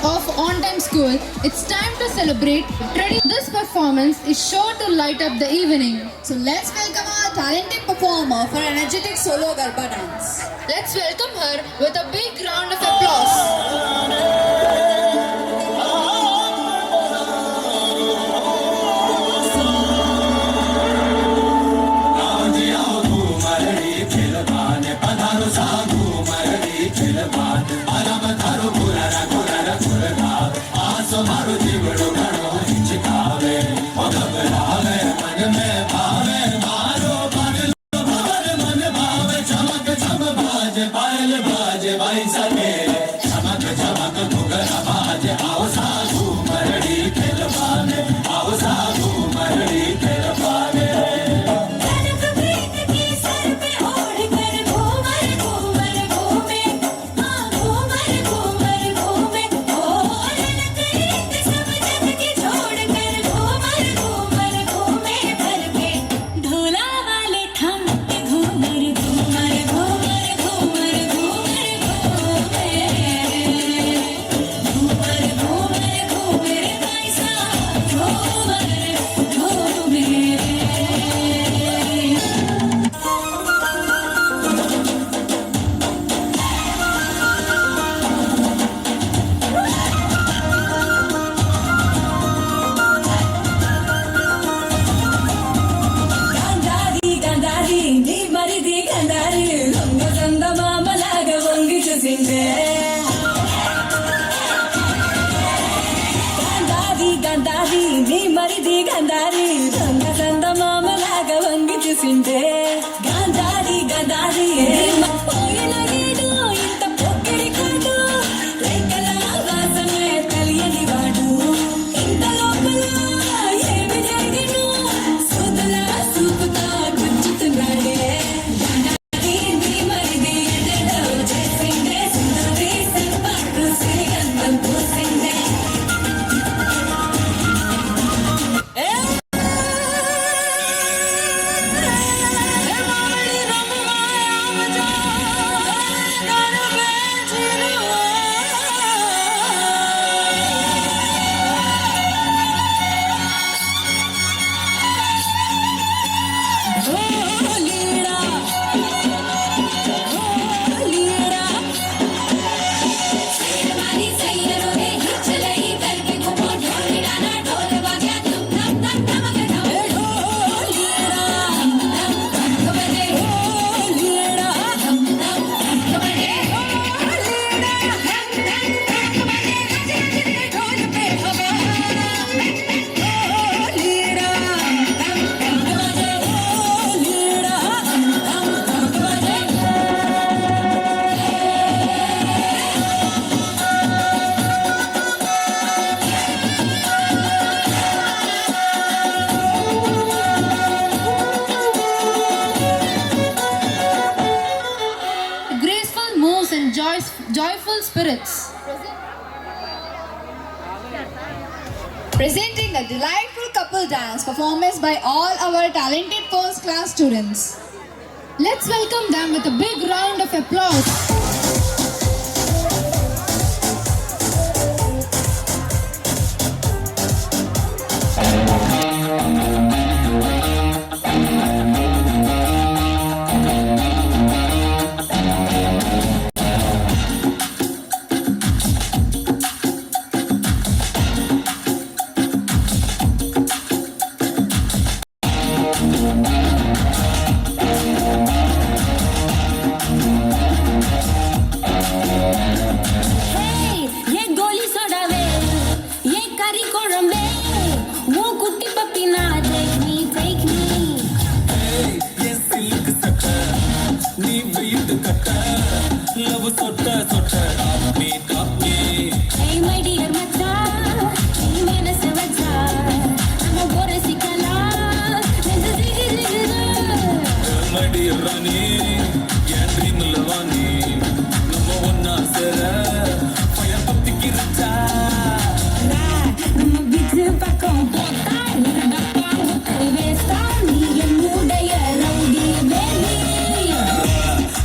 of On Time School, it's time to celebrate. This performance is sure to light up the evening. So let's welcome our talented performer for energetic solo Garba dance. Let's welcome her with a big round of applause. మరిది గంధారి దొంగ చంద మామలాగా వంగి చూసిండే గంధారి గంధారి పోయిన గీడు ఇంత పొక్కిడి కాదు రైకల వాసనే తెలియని వాడు ఇంత లోపల ఏమి జరిగిను సూదుల సూపుతా గుంజుతున్నాడే గంధారి నీ మరిది ఎడో చేసిండే సుందరి సిల్పాటు శ్రీగంధం పూసిండే Joyful spirits. Presenting the delightful couple dance performance by all our talented first class students. Let's welcome them with a big round of applause.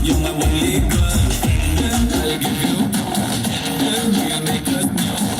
You're my only girlfriend, I'll give you. We'll make us new.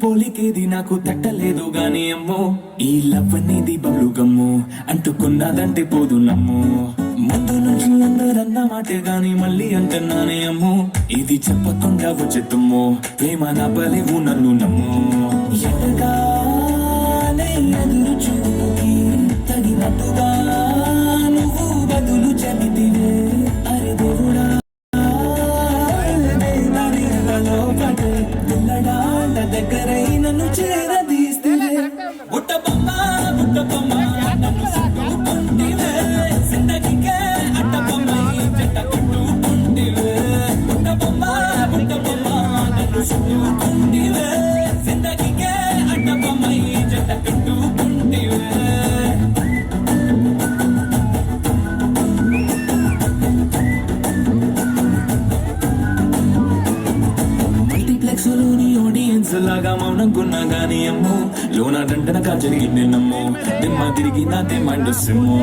పోలికేది నాకు తట్టలేదు గాని అమ్మో ఈ love అనేది బబ్లు గమ్ము అంటుకున్నదంటే పోదు నమ్ము ముందు నుంచి అందరన్న మాటే గాని మళ్ళీ అంటున్నానే అమ్మో ఇది చెప్పకుండా వచ్చే తుమ్ము ప్రేమ నా బలివు నన్ను నమ్ము ఎటగానే ఎదురు చూపుకి తగినట్టుగా నువ్వు బదులు చెబితివే అరే దేవుడా పిల్లడాళ్ళ దగ్గరై నన్ను చేరదీస్తే బుట్టబొమ్మ బుట్టబొమ్మ నన్ను చుట్టుకుంటివే జిందగీకే అడ్డబొమ్మ జంట కట్టుకుంటివే బుట్టబొమ్మ బుట్టబొమ్మ నన్ను చుట్టుకుంటివే జిందగీకే అడ్డబొమ్మ జంట కట్టుకుంటివే మల్టీప్లెక్స్లోని ఆడియన్స్ లాగా మౌనంకున్నా గానీ అమ్మో లోన దండనగా జరిగింది నమ్మో దిమ్మ తిరిగి నాదే mind సిమ్మో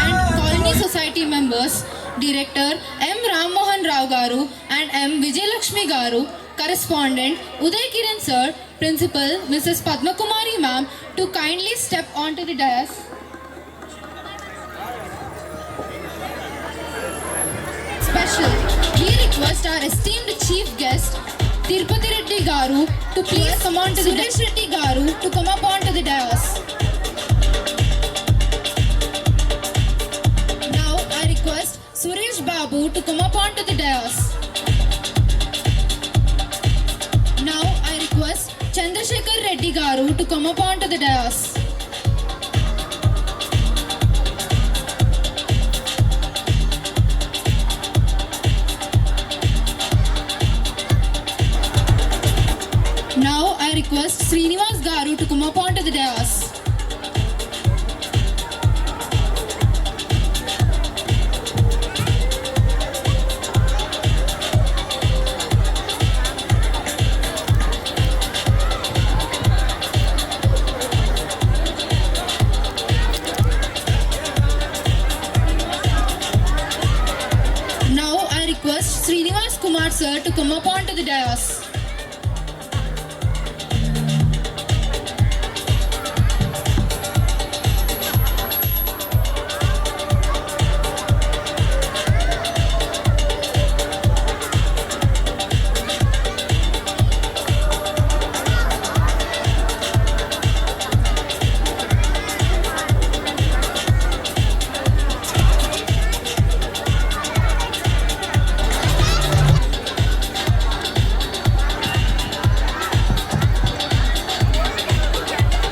And Colony Society members, Director M. Ram Mohan Rao Garu and M. Vijayalakshmi Garu, Correspondent Uday Kiran Sir, Principal Mrs. Padma Kumari Ma'am to kindly step onto the dais. Special, we request our esteemed chief guest Tirupati Reddy Garu to please come on to the Suresh Reddy Garu to come up onto the dais. Now I request Suresh Babu to come up onto the dais. Now I request Chandrasekhar Reddy Garu to come up onto the dais. Now I request Srinivas Garu to come up onto the dais. Now I request Srinivas Kumar sir to come up onto the dais.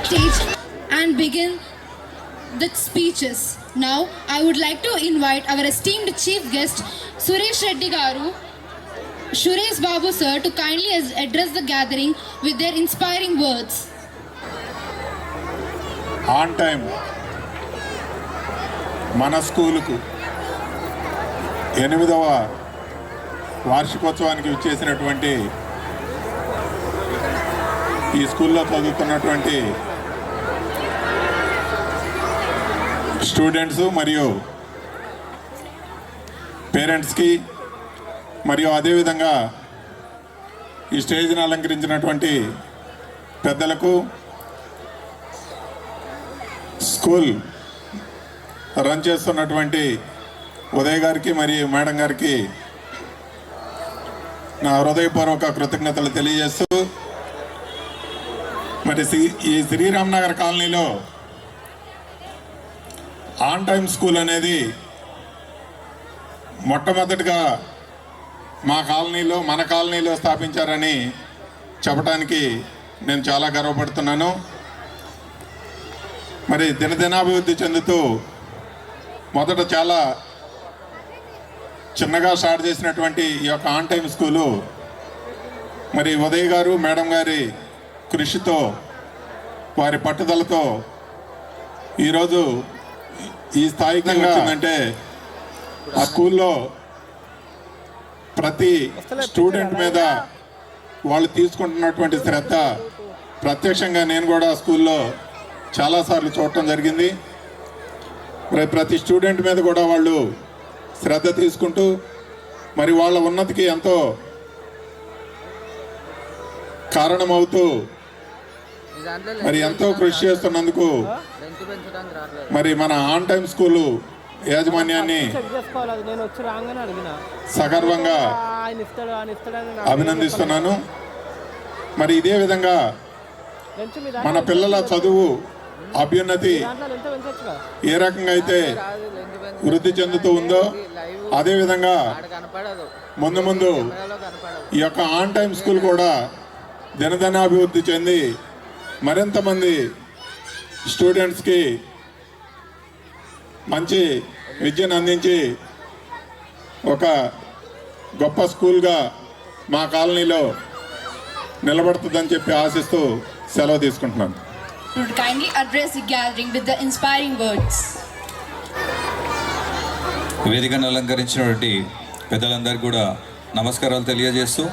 Stage and begin the speeches. Now, I would like to invite our esteemed chief guest, Suresh Reddy Garu, Suresh Babu sir, to kindly address the gathering with their inspiring words. On time మన స్కూలుకు 8వ వార్షికోత్సవానికి విచ్చేసినటువంటి ఈ స్కూల్లో చదువుతున్నటువంటి students మరియు పేరెంట్స్కి మరియు అదేవిధంగా ఈ స్టేజ్ని అలంకరించినటువంటి పెద్దలకు, స్కూల్ రన్ చేస్తున్నటువంటి ఉదయ్ గారికి మరియు మేడం గారికి నా హృదయపూర్వక కృతజ్ఞతలు తెలియజేస్తూ, మరి ఈ శ్రీరామ్ నగర్ కాలనీలో ఆన్ టైమ్ స్కూల్ అనేది మొట్టమొదటిగా మన కాలనీలో స్థాపించారని చెప్పడానికి నేను చాలా గర్వపడుతున్నాను. మరి దినదినాభివృద్ధి చెందుతూ మొదట చాలా చిన్నగా స్టార్ట్ చేసినటువంటి ఈ యొక్క ఆన్ టైం స్కూలు మరి ఉదయ్ గారు మేడం గారి కృషితో వారి పట్టుదలతో ఈరోజు ఈ స్థాయికి వచ్చిందంటే ఆ స్కూల్లో ప్రతి స్టూడెంట్ మీద వాళ్ళు తీసుకుంటున్నటువంటి శ్రద్ధ ప్రత్యక్షంగా నేను కూడా స్కూల్లో చాలాసార్లు చూడటం జరిగింది. మరి ప్రతి స్టూడెంట్ మీద కూడా వాళ్ళు శ్రద్ధ తీసుకుంటూ మరి వాళ్ళ ఉన్నతికి ఎంతో కారణమవుతూ మరి ఎంతో కృషి చేస్తున్నందుకు మరి మన ఆన్ టైం స్కూలు యాజమాన్యాన్ని సగర్వంగా అభినందిస్తున్నాను. మరి ఇదే విధంగా మన పిల్లల చదువు అభ్యున్నతి ఏ రకంగా అయితే వృద్ధి చెందుతూ ఉందో అదేవిధంగా ముందు ముందు ఈ యొక్క ఆన్ టైం స్కూల్ కూడా దినదినాభివృద్ధి చెంది మరింతమంది స్టూడెంట్స్కి మంచి విద్యను అందించి ఒక గొప్ప స్కూల్గా మా కాలనీలో నిలబడుతుందని చెప్పి ఆశిస్తూ సెలవు తీసుకుంటున్నాను. Would kindly address the gathering with the inspiring words. వేదికను అలంకరించినటువంటి పెద్దలందరికీ కూడా నమస్కారాలు తెలియజేస్తూ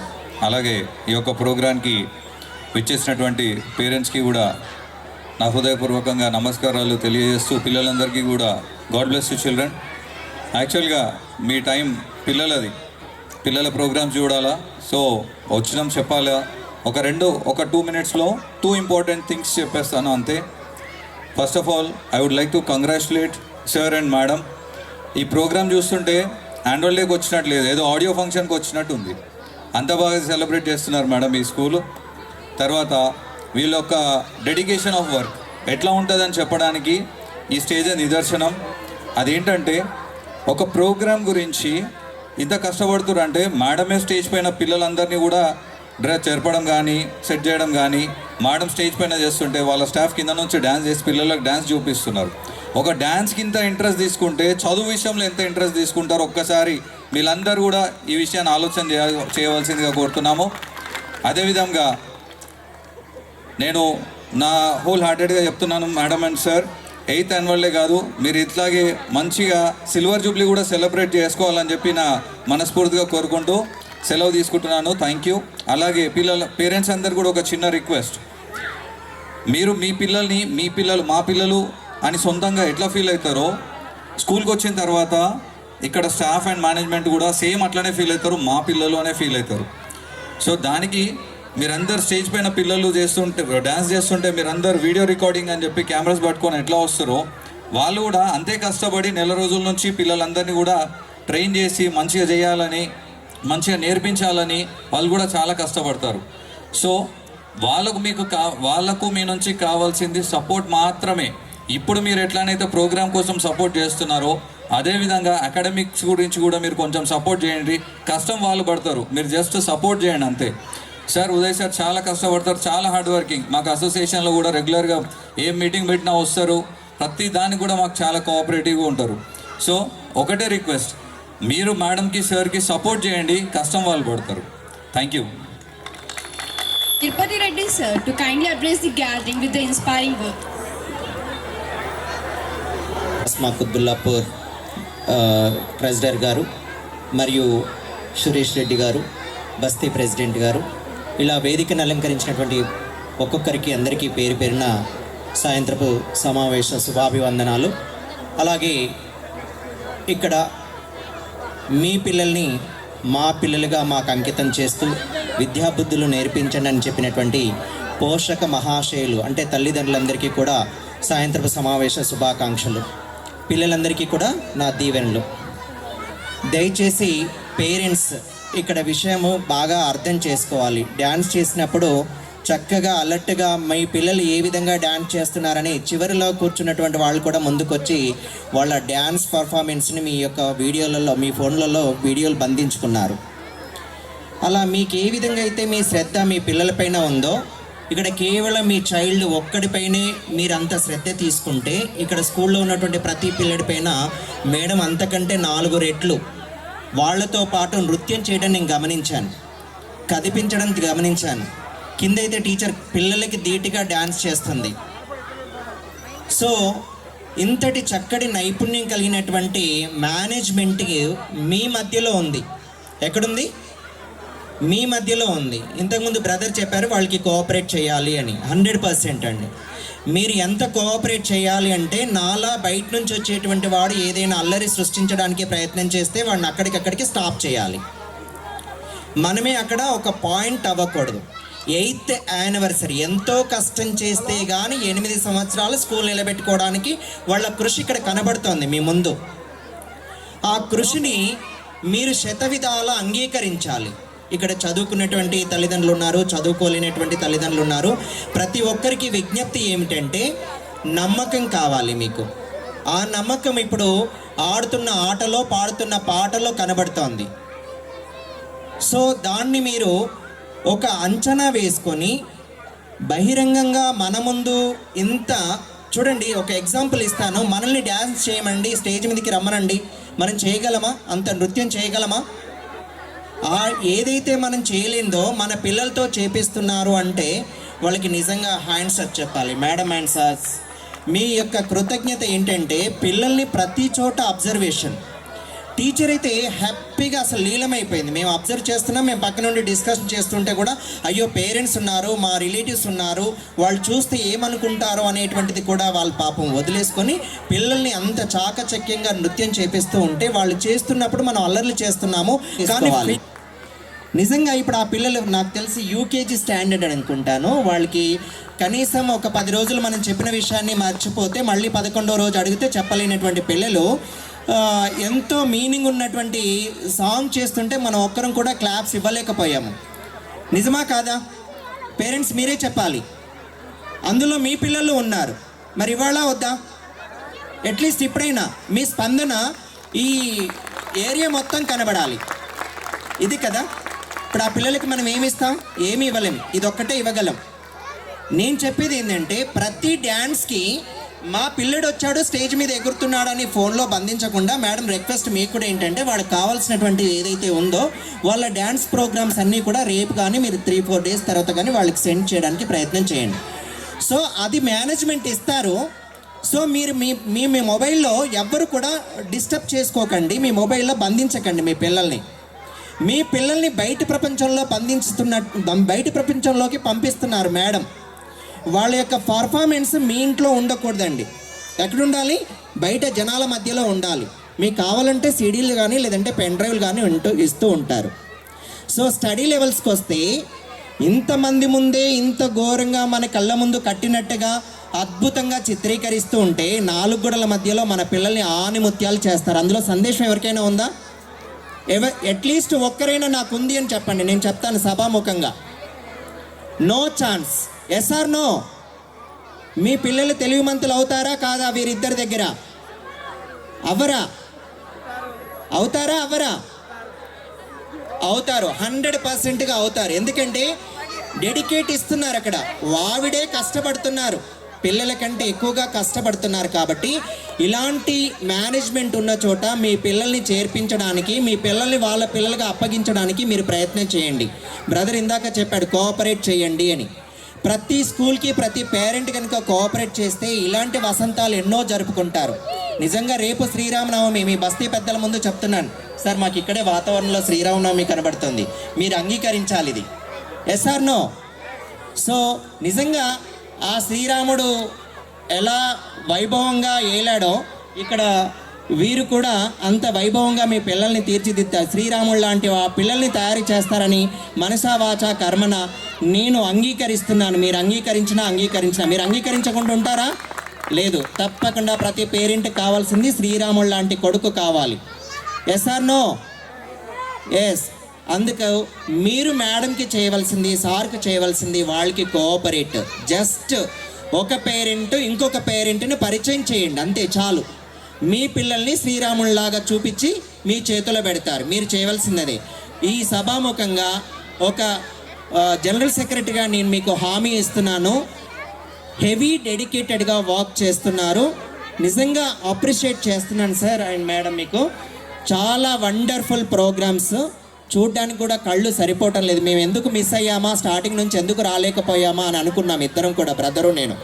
అలాగే ఈ యొక్క ప్రోగ్రాంకి విచ్చేసినటువంటి పేరెంట్స్కి కూడా నా హృదయపూర్వకంగా నమస్కారాలు తెలియజేస్తూ పిల్లలందరికీ కూడా గాడ్ బ్లెస్ యు చిల్డ్రన్. యాక్చువల్గా మీ టైం పిల్లలది, పిల్లల ప్రోగ్రామ్స్ చూడాలా, సో వచ్చినాం చెప్పాలా, ఒక 2 minutesలో 2 important థింగ్స్ చెప్పేస్తాను అంతే. First of all I would like to congratulate sir and madam. ఈ ప్రోగ్రామ్ చూస్తుంటే యాన్యువల్ డేకి వచ్చినట్టు లేదు, ఏదో ఆడియో ఫంక్షన్కి వచ్చినట్టు ఉంది. అంత బాగా సెలబ్రేట్ చేస్తున్నారు మేడం ఈ స్కూలు. తర్వాత వీళ్ళ యొక్క డెడికేషన్ ఆఫ్ వర్క్ ఎట్లా ఉంటుందని చెప్పడానికి ఈ స్టేజ్ నిదర్శనం. అదేంటంటే ఒక ప్రోగ్రామ్ గురించి ఇంత కష్టపడుతురంటే మేడమే స్టేజ్ పైన పిల్లలందరినీ కూడా డ్రెస్ చెరపడం కానీ సెట్ చేయడం కానీ మేడం స్టేజ్ పైన చేస్తుంటే వాళ్ళ స్టాఫ్ కింద నుంచి డ్యాన్స్ చేసి పిల్లలకు డ్యాన్స్ చూపిస్తున్నారు. ఒక డ్యాన్స్కి ఇంత ఇంట్రెస్ట్ తీసుకుంటే చదువు విషయంలో ఎంత ఇంట్రెస్ట్ తీసుకుంటారో ఒక్కసారి వీళ్ళందరూ కూడా ఈ విషయాన్ని ఆలోచన చేయవలసిందిగా కోరుతున్నాము. అదేవిధంగా నేను నా హోల్ హార్టెడ్గా చెప్తున్నాను madam and sir, 8th annual day కాదు, మీరు ఇట్లాగే మంచిగా సిల్వర్ జూబ్లీ కూడా సెలబ్రేట్ చేసుకోవాలని చెప్పి నా మనస్ఫూర్తిగా కోరుకుంటూ సెలవు తీసుకుంటున్నాను. Thank you. అలాగే పేరెంట్స్ అందరు కూడా ఒక చిన్న రిక్వెస్ట్, మీరు మీ పిల్లల్ని మా పిల్లలు అని సొంతంగా ఎట్లా ఫీల్ అవుతారో స్కూల్కి వచ్చిన తర్వాత ఇక్కడ స్టాఫ్ అండ్ మేనేజ్మెంట్ కూడా సేమ్ అట్లనే ఫీల్ అవుతారు, మా పిల్లలు అనే ఫీల్ అవుతారు. సో దానికి మీరందరు స్టేజ్ పైన పిల్లలు చేస్తుంటే డ్యాన్స్ చేస్తుంటే మీరందరు వీడియో రికార్డింగ్ అని చెప్పి కెమెరాస్ పట్టుకొని ఎట్లా వస్తారో వాళ్ళు కూడా అంతే కష్టపడి నెల రోజుల నుంచి పిల్లలందరినీ కూడా ట్రైన్ చేసి మంచిగా చేయాలని మంచిగా నేర్పించాలని వాళ్ళు కూడా చాలా కష్టపడతారు. సో వాళ్ళకు మీ నుంచి కావాల్సింది సపోర్ట్ మాత్రమే. ఇప్పుడు మీరు ఎట్లానైతే ప్రోగ్రామ్ కోసం సపోర్ట్ చేస్తున్నారో అదేవిధంగా అకాడమిక్స్ గురించి కూడా మీరు కొంచెం సపోర్ట్ చేయండి. కష్టం వాళ్ళు పడతారు, మీరు జస్ట్ సపోర్ట్ చేయండి అంతే. సార్ ఉదయ్ సార్ చాలా కష్టపడతారు, చాలా హార్డ్ వర్కింగ్. మాకు అసోసియేషన్లో కూడా రెగ్యులర్గా ఏం మీటింగ్ పెట్టినా వస్తారు, ప్రతి దానికి కూడా మాకు చాలా కోఆపరేటివ్గా ఉంటారు. సో ఒకటే రిక్వెస్ట్, మీరు మేడంకి సార్కి సపోర్ట్ చేయండి, కష్టం వాళ్ళు పడతారు. Thank you. Tirupati Reddy sir to kindly address the gathering with the inspiring word. Asma Quthbullapur president garu మరియు సురేష్ రెడ్డి గారు బస్తీ ప్రెసిడెంట్ గారు, ఇలా వేదికను అలంకరించినటువంటి ఒక్కొక్కరికి అందరికీ పేరు పేరున సాయంత్రపు సమావేశ శుభాభివందనాలు. అలాగే ఇక్కడ మీ పిల్లల్ని మా పిల్లలుగా మాకు అంకితం చేస్తూ విద్యాబుద్ధులు నేర్పించండి అని చెప్పినటువంటి పోషక మహాశయులు అంటే తల్లిదండ్రులందరికీ కూడా సాయంత్రపు సమావేశ శుభాకాంక్షలు. పిల్లలందరికీ కూడా నా దీవెనలు. దయచేసి పేరెంట్స్ ఇక్కడ విషయము బాగా అర్థం చేసుకోవాలి. డ్యాన్స్ చేసినప్పుడు చక్కగా అలర్ట్గా మీ పిల్లలు ఏ విధంగా డ్యాన్స్ చేస్తున్నారని చివరిలో కూర్చున్నటువంటి వాళ్ళు కూడా ముందుకొచ్చి వాళ్ళ డ్యాన్స్ పర్ఫార్మెన్స్ని మీ యొక్క వీడియోలలో మీ ఫోన్లలో వీడియోలు బంధించుకున్నారు. అలా మీకు ఏ విధంగా అయితే మీ శ్రద్ధ మీ పిల్లలపైన ఉందో ఇక్కడ కేవలం మీ చైల్డ్ ఒక్కడిపైనే మీరు అంత శ్రద్ధ తీసుకుంటే ఇక్కడ స్కూల్లో ఉన్నటువంటి ప్రతి పిల్లడిపైన మేడం అంతకంటే 4 రెట్లు వాళ్ళతో పాటు నృత్యం చేయడం నేను గమనించాను, కదిపించడం గమనించాను. కిందైతే టీచర్ పిల్లలకి ధీటుగా డ్యాన్స్ చేస్తుంది. సో ఇంతటి చక్కటి నైపుణ్యం కలిగినటువంటి మేనేజ్మెంట్ మీ మధ్యలో ఉంది. ఎక్కడుంది? మీ మధ్యలో ఉంది. ఇంతకుముందు బ్రదర్ చెప్పారు వాళ్ళకి కోఆపరేట్ చేయాలి అని. 100% అండి. మీరు ఎంత కోఆపరేట్ చేయాలి అంటే, నాలా బయట నుంచి వచ్చేటువంటి వాడు ఏదైనా అల్లరి సృష్టించడానికి ప్రయత్నం చేస్తే వాడిని అక్కడికక్కడికి స్టాప్ చేయాలి. మనమే అక్కడ ఒక పాయింట్ అవ్వకూడదు. 8th యానివర్సరీ ఎంతో కష్టం చేస్తే కానీ 8 సంవత్సరాలు స్కూల్ నిలబెట్టుకోవడానికి వాళ్ళ కృషి ఇక్కడ కనబడుతోంది మీ ముందు. ఆ కృషిని మీరు శతవిధాల అంగీకరించాలి. ఇక్కడ చదువుకున్నటువంటి తల్లిదండ్రులు ఉన్నారు, చదువుకోలేనటువంటి తల్లిదండ్రులు ఉన్నారు. ప్రతి ఒక్కరికి విజ్ఞప్తి ఏమిటంటే నమ్మకం కావాలి మీకు. ఆ నమ్మకం ఇప్పుడు ఆడుతున్న ఆటలో, పాడుతున్న పాటలో కనబడుతోంది. సో దాన్ని మీరు ఒక అంచనా వేసుకొని బహిరంగంగా మన ముందు ఇంత చూడండి. ఒక ఎగ్జాంపుల్ ఇస్తాను. మనల్ని డ్యాన్స్ చేయమండి, స్టేజ్ మీదకి రమ్మనండి, మనం చేయగలమా? అంత నృత్యం చేయగలమా? ఏదైతే మనం చేయలేందో మన పిల్లలతో చేపిస్తున్నారు అంటే వాళ్ళకి నిజంగా హ్యాండ్స్ అప్ చెప్పాలి. మేడం అండ్ సార్స్, మీ యొక్క కృతజ్ఞత ఏంటంటే పిల్లల్ని ప్రతి చోట అబ్జర్వేషన్. టీచర్ అయితే హ్యాపీగా అసలు లీలమైపోయింది. మేము అబ్జర్వ్ చేస్తున్నాం, మేము పక్క నుండి డిస్కషన్ చేస్తుంటే కూడా అయ్యో పేరెంట్స్ ఉన్నారు, మా రిలేటివ్స్ ఉన్నారు, వాళ్ళు చూస్తే ఏమనుకుంటారో అనేటువంటిది కూడా వాళ్ళ పాపం వదిలేసుకొని పిల్లల్ని అంత చాకచక్యంగా నృత్యం చేపిస్తూ ఉంటే వాళ్ళు చేస్తున్నప్పుడు మనం అల్లర్లు చేస్తున్నాము. కానీ నిజంగా ఇప్పుడు ఆ పిల్లలు నాకు తెలిసి యూకేజీ స్టాండర్డ్ అనుకుంటాను. వాళ్ళకి కనీసం ఒక 10 రోజులు మనం చెప్పిన విషయాన్ని మర్చిపోతే మళ్ళీ 11వ రోజు అడిగితే చెప్పలేనటువంటి పిల్లలు ఎంతో మీనింగ్ ఉన్నటువంటి సాంగ్ చేస్తుంటే మనం ఒక్కరం కూడా క్లాప్స్ ఇవ్వలేకపోయాము. నిజమా కాదా? పేరెంట్స్ మీరే చెప్పాలి. అందులో మీ పిల్లలు ఉన్నారు, మరి ఇవాళ వద్దా? అట్లీస్ట్ ఇప్పుడైనా మీ స్పందన ఈ ఏరియా మొత్తం కనబడాలి. ఇది కదా. ఇప్పుడు ఆ పిల్లలకి మనం ఏమి ఇస్తాం? ఏమి ఇవ్వలేం. ఇది ఒక్కటే ఇవ్వగలం. నేను చెప్పేది ఏంటంటే ప్రతి డ్యాన్స్కి మా పిల్లడు వచ్చాడు స్టేజ్ మీద ఎగురుతున్నాడని ఫోన్లో బంధించకుండా మేడం రిక్వెస్ట్ మీకు కూడా ఏంటంటే వాడికి కావాల్సినటువంటి ఏదైతే ఉందో వాళ్ళ డ్యాన్స్ ప్రోగ్రామ్స్ అన్నీ కూడా రేపు కానీ మీరు 3-4 డేస్ తర్వాత కానీ వాళ్ళకి సెండ్ చేయడానికి ప్రయత్నం చేయండి. సో అది మేనేజ్మెంట్ ఇస్తారు. సో మీరు మీ మొబైల్లో ఎవ్వరు కూడా డిస్టర్బ్ చేసుకోకండి, మీ మొబైల్లో బంధించకండి మీ పిల్లల్ని. మీ పిల్లల్ని బయట ప్రపంచంలోకి పంపిస్తున్నారు మేడం. వాళ్ళ యొక్క పర్ఫార్మెన్స్ మీ ఇంట్లో ఉండకూడదండి. ఎక్కడ ఉండాలి? బయట జనాల మధ్యలో ఉండాలి. మీకు కావాలంటే సీడీలు కానీ లేదంటే పెన్ డ్రైవ్లు కానీ ఇస్తూ ఉంటారు. సో స్టడీ లెవెల్స్కి వస్తే ఇంతమంది ముందే ఇంత ఘోరంగా మన కళ్ళ ముందు కట్టినట్టుగా అద్భుతంగా చిత్రీకరిస్తూ ఉంటే 4 గోడల మధ్యలో మన పిల్లల్ని ఆనిముత్యాలు చేస్తారు. అందులో సందేశం ఎవరికైనా ఉందా? అట్లీస్ట్ ఒక్కరైనా నాకుంది అని చెప్పండి, నేను చెప్తాను సభాముఖంగా. No chance. Yes or no? మీ పిల్లలు తెలివిమంతులు అవుతారా కాదా? వీరిద్దరి దగ్గర అవ్వరా? అవుతారా అవ్వరా? అవుతారు. 100%గా అవుతారు. ఎందుకంటే డెడికేట్ ఇస్తున్నారు. అక్కడ వావిడే కష్టపడుతున్నారు, పిల్లల కంటే ఎక్కువగా కష్టపడుతున్నారు. కాబట్టి ఇలాంటి మేనేజ్మెంట్ ఉన్న చోట మీ పిల్లల్ని చేర్పించడానికి, మీ పిల్లల్ని వాళ్ళ పిల్లలుగా అప్పగించడానికి మీరు ప్రయత్నం చేయండి. బ్రదర్ ఇందాక చెప్పాడు కోఆపరేట్ చేయండి అని. ప్రతి స్కూల్కి ప్రతి పేరెంట్ కనుక కోఆపరేట్ చేస్తే ఇలాంటి వసంతాలు ఎన్నో జరుపుకుంటారు. నిజంగా రేపు శ్రీరామనవమి. మీ బస్తీ పెద్దల ముందు చెప్తున్నాను సార్, మాకు ఇక్కడే వాతావరణంలో శ్రీరామనవమి కనబడుతుంది, మీరు అంగీకరించాలి ఇది. Yes or no? సో నిజంగా ఆ శ్రీరాముడు ఎలా వైభవంగా ఏలాడో ఇక్కడ వీరు కూడా అంత వైభవంగా మీ పిల్లల్ని తీర్చిదిద్దారు. శ్రీరాముడు లాంటి ఆ పిల్లల్ని తయారు చేస్తారని మనసా వాచా కర్మన నేను అంగీకరిస్తున్నాను. మీరు అంగీకరించినా మీరు అంగీకరించకుండా ఉంటారా? లేదు. తప్పకుండా ప్రతి పేరెంట్ కావాల్సింది శ్రీరాముడు లాంటి కొడుకు కావాలి. Yes or no? ఎస్. అందుకు మీరు మేడంకి చేయవలసింది, సార్కి చేయవలసింది వాళ్ళకి కోఆపరేట్. జస్ట్ ఒక పేరెంట్ ఇంకొక పేరెంట్ని పరిచయం చేయండి, అంతే చాలు. మీ పిల్లల్ని శ్రీరాముడిలాగా చూపించి మీ చేతిలో పెడతారు. మీరు చేయవలసిందే. ఈ సభాముఖంగా ఒక జనరల్ సెక్రటరీగా నేను మీకు హామీ ఇస్తున్నాను, హెవీ డెడికేటెడ్గా వర్క్ చేస్తున్నారు. నిజంగా అప్రిషియేట్ చేస్తున్నాను సార్ అండ్ మేడం మీకు. చాలా వండర్ఫుల్ ప్రోగ్రామ్స్, చూడడానికి కూడా కళ్ళు సరిపోవటం లేదు. మేము ఎందుకు మిస్ అయ్యామా, స్టార్టింగ్ నుంచి ఎందుకు రాలేకపోయామా అని అనుకున్నాం ఇద్దరం కూడా, బ్రదరు నేను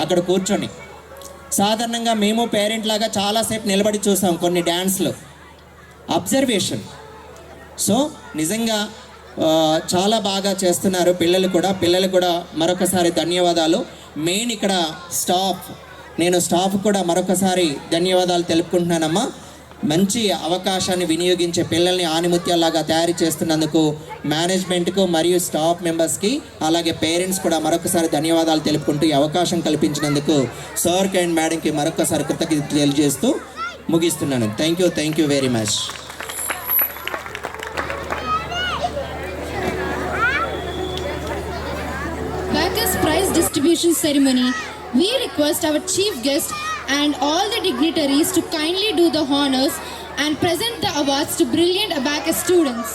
అక్కడ కూర్చొని. సాధారణంగా మేము పేరెంట్ లాగా చాలాసేపు నిలబడి చూసాం కొన్ని డ్యాన్స్లు, అబ్జర్వేషన్. సో నిజంగా చాలా బాగా చేస్తున్నారు పిల్లలు కూడా మరొకసారి ధన్యవాదాలు. మెయిన్ ఇక్కడ స్టాఫ్, నేను స్టాఫ్ కూడా మరొకసారి ధన్యవాదాలు తెలుపుకుంటున్నానమ్మా. మంచి అవకాశాన్ని వినియోగించే పిల్లల్ని ఆనిముత్యాల్లాగా తయారు చేస్తున్నందుకు మేనేజ్మెంట్కు మరియు స్టాఫ్ మెంబర్స్కి, అలాగే పేరెంట్స్ కూడా మరొకసారి ధన్యవాదాలు తెలుపుకుంటూ ఈ అవకాశం కల్పించినందుకు సార్కి అండ్ మేడంకి మరొకసారి కృతజ్ఞతలు తెలియజేస్తూ ముగిస్తున్నాను. Thank you very much. Bacchus prize distribution ceremony, we request our chief guest and all the dignitaries to kindly do the honors and present the awards to brilliant Abacus students.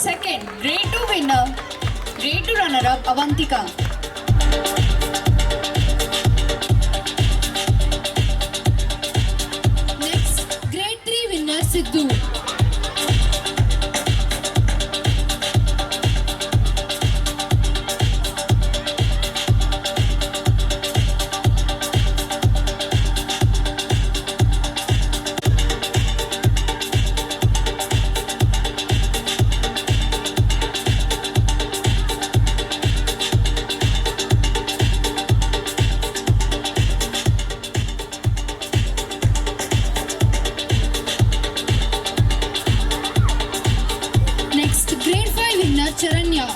Second, grade 2 winner, grade 2 runner-up Avantika. Next, grade 3 winner Sidhu. Next, grade 5 winner Charanya.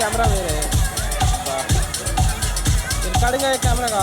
Camera వేరే recording అయ్యే camera